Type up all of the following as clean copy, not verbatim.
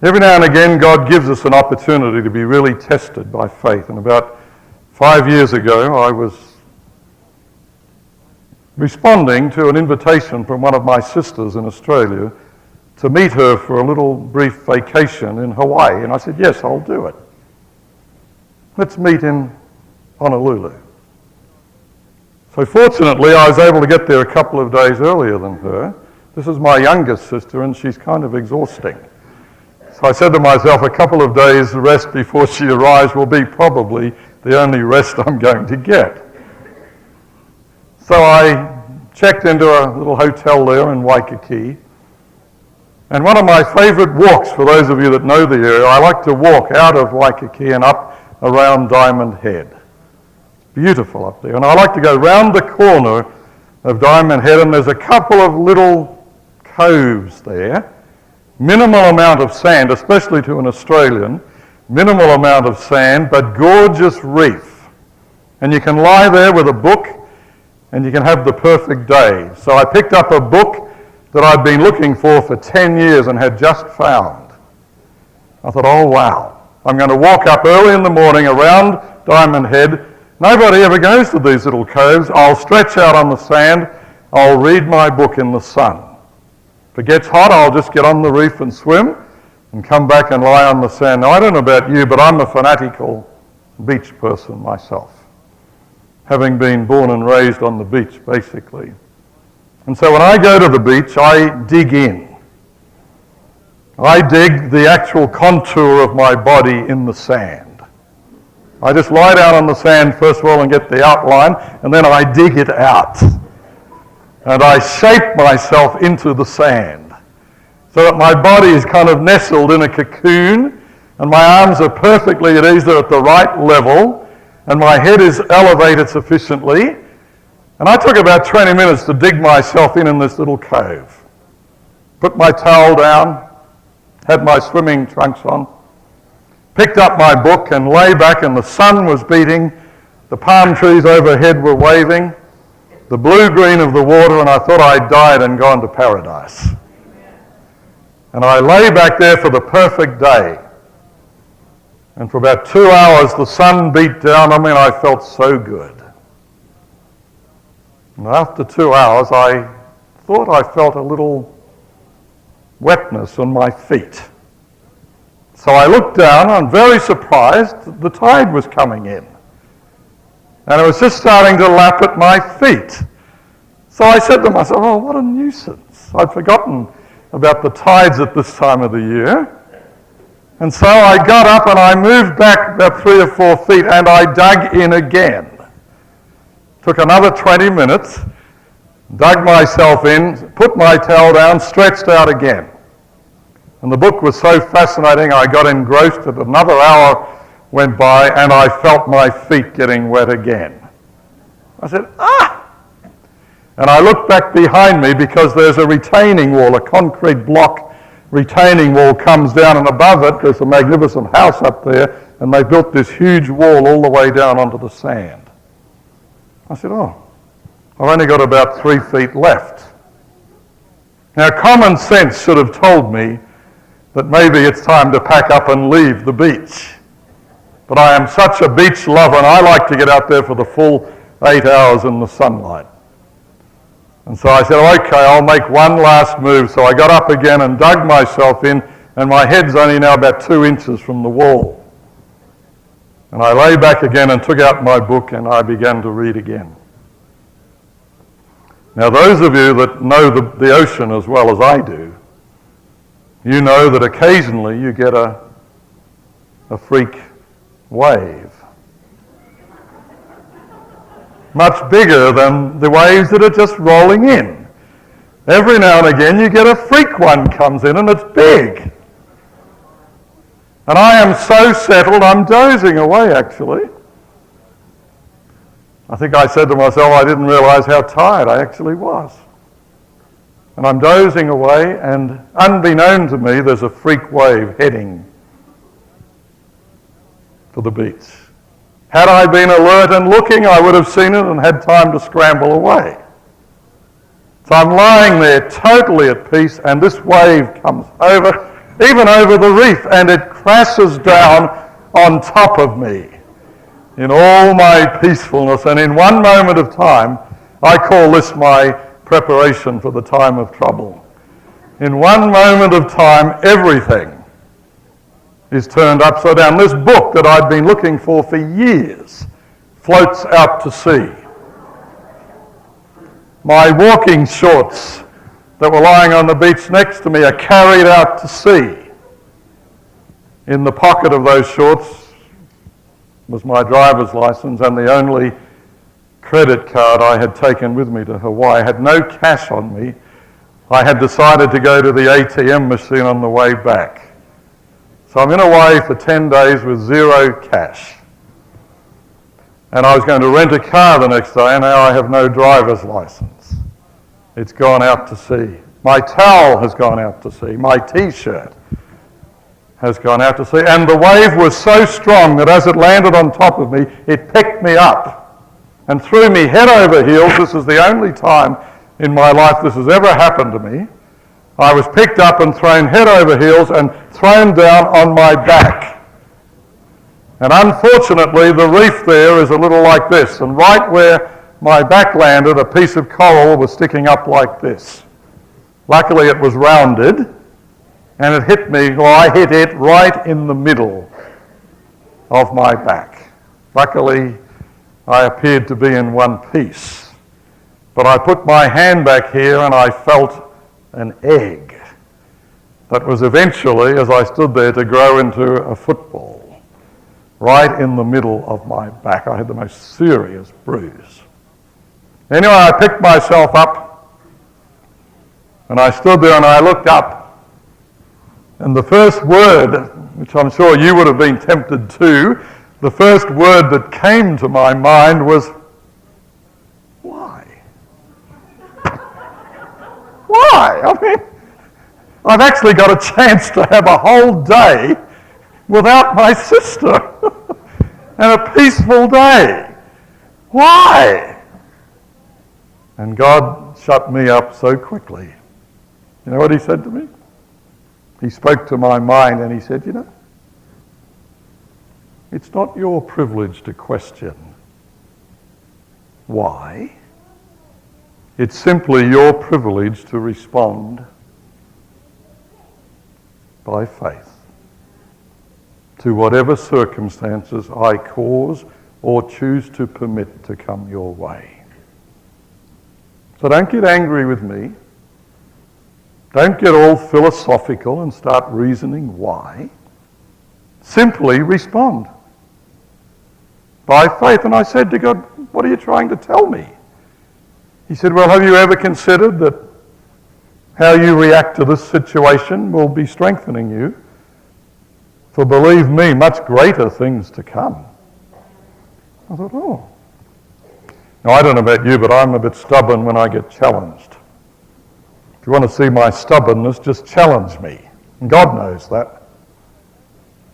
Every now and again, God gives us an opportunity to be really tested by faith. And about 5 years ago, I was responding to an invitation from one of my sisters in Australia to meet her for a little brief vacation in Hawaii. And I said, yes, I'll do it. Let's meet in Honolulu. So fortunately, I was able to get there a couple of days earlier than her. This is my youngest sister, and she's kind of exhausting. So I said to myself, a couple of days rest before she arrives will be probably the only rest I'm going to get. So I checked into a little hotel there in Waikiki. And one of my favourite walks, for those of you that know the area, I like to walk out of Waikiki and up around Diamond Head. Beautiful up there. And I like to go round the corner of Diamond Head, and there's a couple of little coves there. Minimal amount of sand, especially to an Australian. Minimal amount of sand, but gorgeous reef. And you can lie there with a book and you can have the perfect day. So I picked up a book that I'd been looking for 10 years and had just found. I thought, oh wow, I'm going to walk up early in the morning around Diamond Head. Nobody ever goes to these little coves. I'll stretch out on the sand. I'll read my book in the sun. If it gets hot, I'll just get on the reef and swim and come back and lie on the sand. Now, I don't know about you, but I'm a fanatical beach person myself, having been born and raised on the beach, basically. And so when I go to the beach, I dig in. I dig the actual contour of my body in the sand. I just lie down on the sand first of all and get the outline, and then I dig it out. And I shape myself into the sand so that my body is kind of nestled in a cocoon, and my arms are perfectly at ease, they're at the right level, and my head is elevated sufficiently. And I took about 20 minutes to dig myself in this little cove. Put my towel down, had my swimming trunks on, picked up my book and lay back, and the sun was beating, the palm trees overhead were waving, the blue-green of the water, and I thought I'd died and gone to paradise. And I lay back there for the perfect day. And for about 2 hours the sun beat down on me and I felt so good. And after 2 hours I thought I felt a little wetness on my feet. So I looked down, I'm very surprised, the tide was coming in. And it was just starting to lap at my feet. So I said to myself, oh, what a nuisance. I'd forgotten about the tides at this time of the year. And so I got up and I moved back about 3 or 4 feet and I dug in again. Took another 20 minutes, dug myself in, put my towel down, stretched out again. And the book was so fascinating, I got engrossed. At another hour went by and I felt my feet getting wet again. I said, ah! And I looked back behind me because there's a retaining wall, a concrete block retaining wall comes down, and above it there's a magnificent house up there, and they built this huge wall all the way down onto the sand. I said, oh, I've only got about 3 feet left. Now, common sense should have told me that maybe it's time to pack up and leave the beach. But I am such a beach lover, and I like to get out there for the full 8 hours in the sunlight. And so I said, okay, I'll make one last move. So I got up again and dug myself in, and my head's only now about 2 inches from the wall. And I lay back again and took out my book and I began to read again. Now, those of you that know the ocean as well as I do, you know that occasionally you get a freak wave. Much bigger than the waves that are just rolling in. Every now and again you get a freak one comes in and it's big. And I am so settled, I'm dozing away actually. I think I said to myself, I didn't realise how tired I actually was. And I'm dozing away, and unbeknown to me, there's a freak wave heading for the beach. Had I been alert and looking, I would have seen it and had time to scramble away. So I'm lying there totally at peace, and this wave comes over even over the reef, and it crashes down on top of me in all my peacefulness. And in one moment of time, I call this my preparation for the time of trouble. In one moment of time, everything is turned upside down. This book that I'd been looking for years floats out to sea. My walking shorts that were lying on the beach next to me are carried out to sea. In the pocket of those shorts was my driver's license and the only credit card I had taken with me to Hawaii. I had no cash on me. I had decided to go to the ATM machine on the way back. So I'm in Hawaii for 10 days with zero cash. And I was going to rent a car the next day, and now I have no driver's license. It's gone out to sea. My towel has gone out to sea. My T-shirt has gone out to sea. And the wave was so strong that as it landed on top of me, it picked me up and threw me head over heels. This is the only time in my life this has ever happened to me. I was picked up and thrown head over heels and thrown down on my back. And unfortunately, the reef there is a little like this. And right where my back landed, a piece of coral was sticking up like this. Luckily, it was rounded, and it hit me, or I hit it right in the middle of my back. Luckily, I appeared to be in one piece. But I put my hand back here and I felt an egg that was eventually, as I stood there, to grow into a football right in the middle of my back. I had the most serious bruise. Anyway, I picked myself up and I stood there and I looked up, and the first word, which I'm sure you would have been tempted to, the first word that came to my mind was, why? Why? I mean, I've actually got a chance to have a whole day without my sister and a peaceful day. Why? And God shut me up so quickly. You know what he said to me? He spoke to my mind and he said, you know, it's not your privilege to question why. It's simply your privilege to respond by faith to whatever circumstances I cause or choose to permit to come your way. So don't get angry with me. Don't get all philosophical and start reasoning why. Simply respond by faith. And I said to God, what are you trying to tell me? He said, well, have you ever considered that how you react to this situation will be strengthening you for, believe me, much greater things to come? I thought, oh. Now, I don't know about you, but I'm a bit stubborn when I get challenged. If you want to see my stubbornness, just challenge me. And God knows that.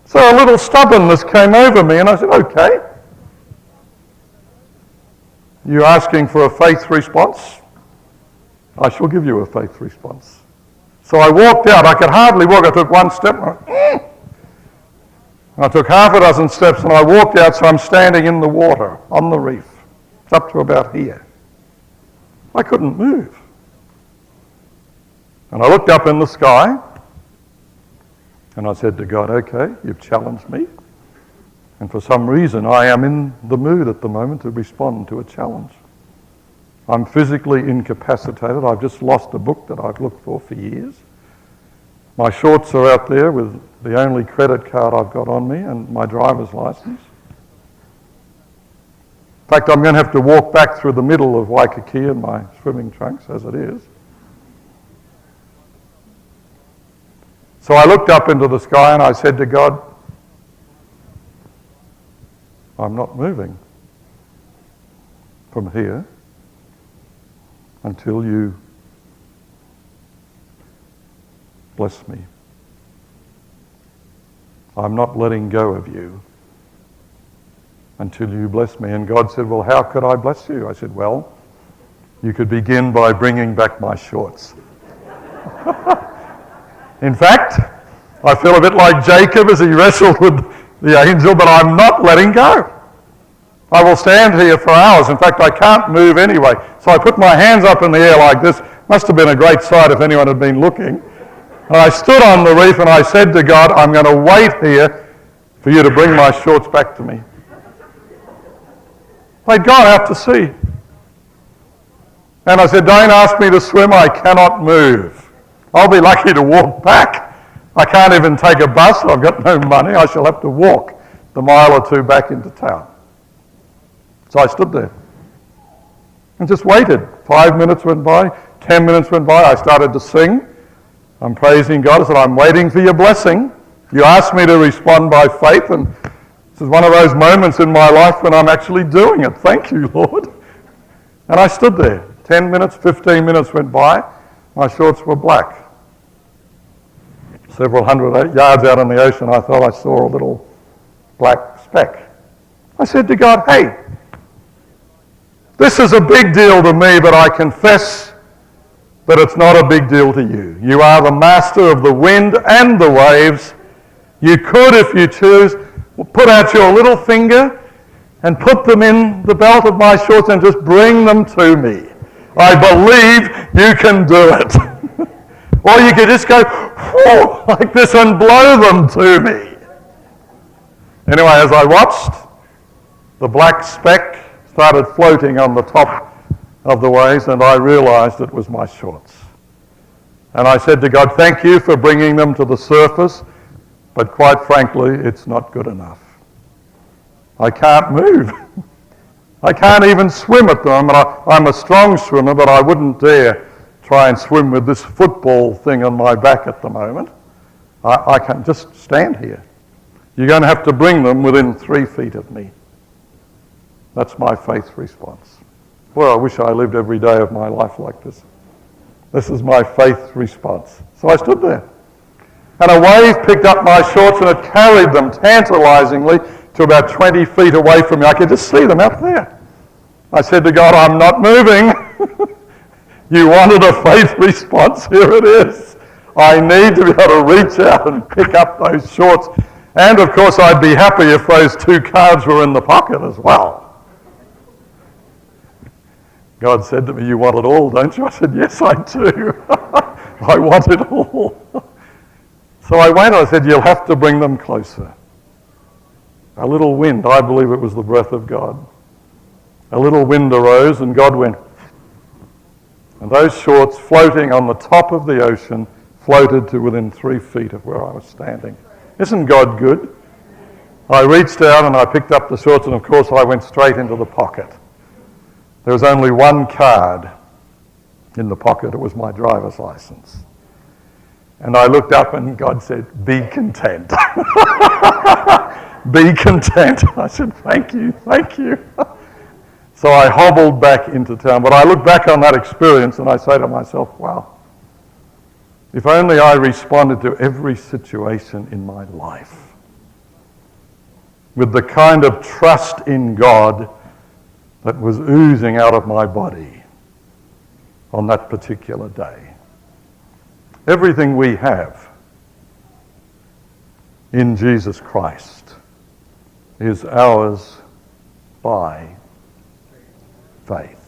So a little stubbornness came over me and I said, okay. You're asking for a faith response? I shall give you a faith response. So I walked out. I could hardly walk. I took one step. I took half a dozen steps and I walked out, so I'm standing in the water on the reef. It's up to about here. I couldn't move. And I looked up in the sky and I said to God, okay, you've challenged me. And for some reason, I am in the mood at the moment to respond to a challenge. I'm physically incapacitated. I've just lost a book that I've looked for years. My shorts are out there with the only credit card I've got on me and my driver's license. In fact, I'm going to have to walk back through the middle of Waikiki in my swimming trunks as it is. So I looked up into the sky and I said to God, I'm not moving from here until you bless me. I'm not letting go of you until you bless me. And God said, well, how could I bless you? I said, well, you could begin by bringing back my shorts. In fact, I feel a bit like Jacob as he wrestled with the angel, but I'm not letting go. I will stand here for hours. In fact, I can't move anyway. So I put my hands up in the air like this. Must have been a great sight if anyone had been looking. And I stood on the reef and I said to God, I'm going to wait here for you to bring my shorts back to me. They'd gone out to sea. And I said, don't ask me to swim, I cannot move. I'll be lucky to walk back. I can't even take a bus, I've got no money, I shall have to walk the mile or two back into town. So I stood there and just waited. 5 minutes went by, 10 minutes went by, I started to sing. I'm praising God. I said, I'm waiting for your blessing. You asked me to respond by faith, and this is one of those moments in my life when I'm actually doing it. Thank you, Lord. And I stood there. 10 minutes, 15 minutes went by. My shorts were black. Several hundred yards out in the ocean, I thought I saw a little black speck. I said to God, hey, this is a big deal to me, but I confess that it's not a big deal to you. You are the master of the wind and the waves. You could, if you choose, put out your little finger and put them in the belt of my shorts and just bring them to me. I believe you can do it. Or you could just go like this and blow them to me. Anyway, as I watched, the black speck started floating on the top of the waves, and I realized it was my shorts. And I said to God, thank you for bringing them to the surface, but quite frankly, it's not good enough. I can't move. I can't even swim at them. And I'm a strong swimmer, but I wouldn't dare try and swim with this football thing on my back at the moment. I can just stand here. You're going to have to bring them within 3 feet of me. That's my faith response. Well, I wish I lived every day of my life like this. This is my faith response. So I stood there. And a wave picked up my shorts and it carried them tantalizingly to about 20 feet away from me. I could just see them out there. I said to God, I'm not moving. You wanted a faith response, here it is. I need to be able to reach out and pick up those shorts. And of course I'd be happy if those 2 cards were in the pocket as well. God said to me, you want it all, don't you? I said, yes, I do. I want it all. So I went, I said, you'll have to bring them closer. A little wind, I believe it was the breath of God. A little wind arose and God went. And those shorts floating on the top of the ocean floated to within 3 feet of where I was standing. Isn't God good? I reached out and I picked up the shorts, and of course I went straight into the pocket. There was only 1 card in the pocket. It was my driver's license. And I looked up and God said, be content. Be content. I said, thank you, thank you. So I hobbled back into town. But I look back on that experience and I say to myself, wow, if only I responded to every situation in my life with the kind of trust in God that was oozing out of my body on that particular day. Everything we have in Jesus Christ is ours by faith.